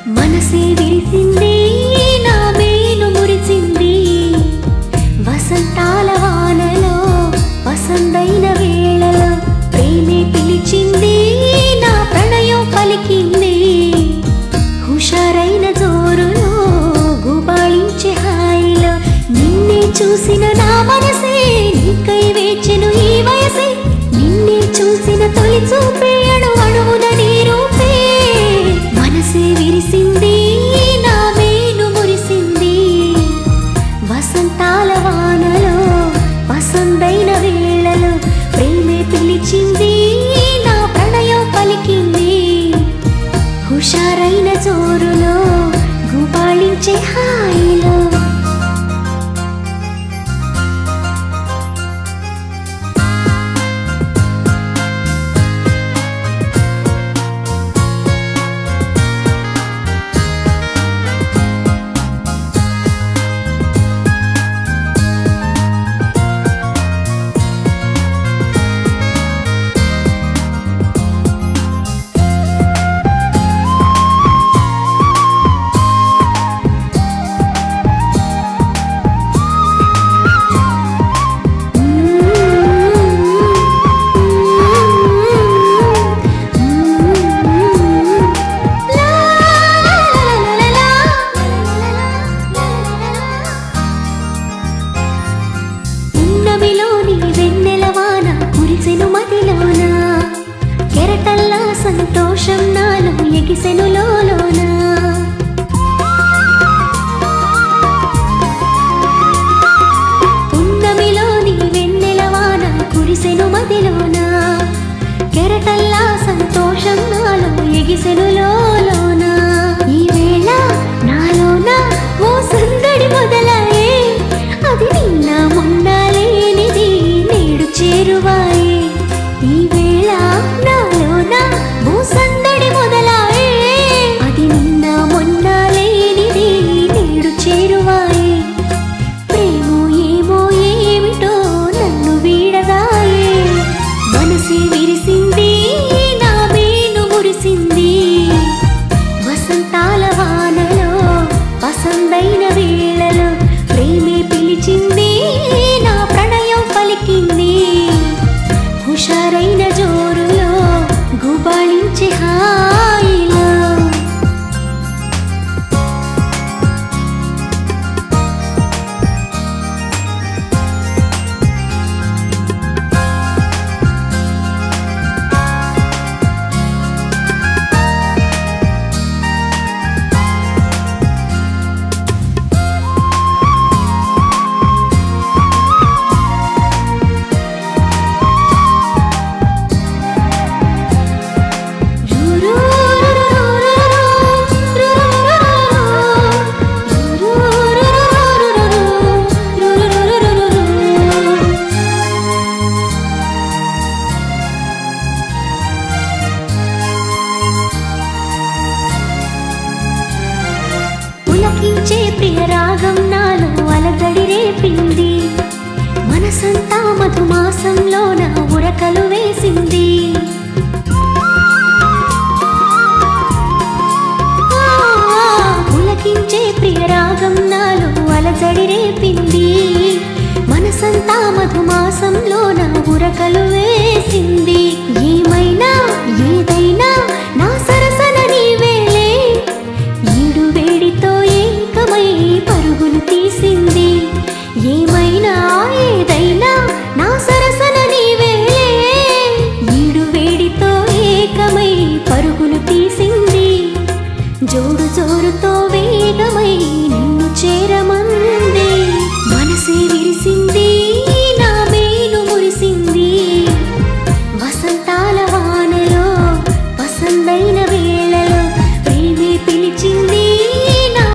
మనసే విరిసింది నా మేను మురిసింది వసంతాల వానలో వసంతైన వేళలో ప్రేమే పిలిచింది నా ప్రణయం పలికింది హుషారైన జోరులో గుబాళించే హాయిలో నిన్నే చూసిన నా మనసే నీకై వేచెను ఈ వయసే నిన్నే చూసిన తొలి చూపే అణువణువున నీ రూపే మనసే విరిసింది నా మేను మురిసింది వసంతాల వానలో వసంతైన వేళలో ప్రేమే పిలిచింది నా ప్రణయం పలికింది హుషారైన జోరులో గుబాళించే హాయిలో సంతోషం నాలో ఎగిసెను లోలోన పున్నమిలోని వెన్నెలవాన కురిసెను మదిలోన కెరటల్లా సంతోషం నాలో ఎగిసెను లోలోన ఈ వేళ నాలోన ఓ సందడి మొదలాయే అది నిన్న మొన్న లేనిది నేడు చేరువాయే ఈ వేళ నాలోన ఓ సందడి మొదలాయే అది నిన్న మొన్న లేనిది నేడు చేరువాయే ప్రేమో ఏమో ఏమిటో నన్ను వీడదాయే మనసే విరిసింది నా మేను మురిసింది వసంతాల వానలో వసంతైన వేళలో ప్రేమే పిలిచింది నా ప్రణయం పలికింది హుషారైన జోరులో గుబాళించే హాయిలో పులకించే ప్రియ రాగం నాలో అలజడి రేపింది మనసంతా మధుమాసంలోన ఉరకలు వేసింది పులకించే ప్రియ రాగం నాలో అలజడి రేపింది మనసంతా మధుమాసంలోన ఉరకలు వేసింది ఏమైనా ఏదైనా నా సరసన నీవేలే ఈడు వేడితో ఏకమై పరుగులు తీసింది ఏమైనా ఏదైనా నా సరసన నీవేలే ఈడు వేడితో ఏకమై పరుగులు తీసింది జోడు జోరుతో వేగమై నిన్ను చేరమంది మనసే విరిసింది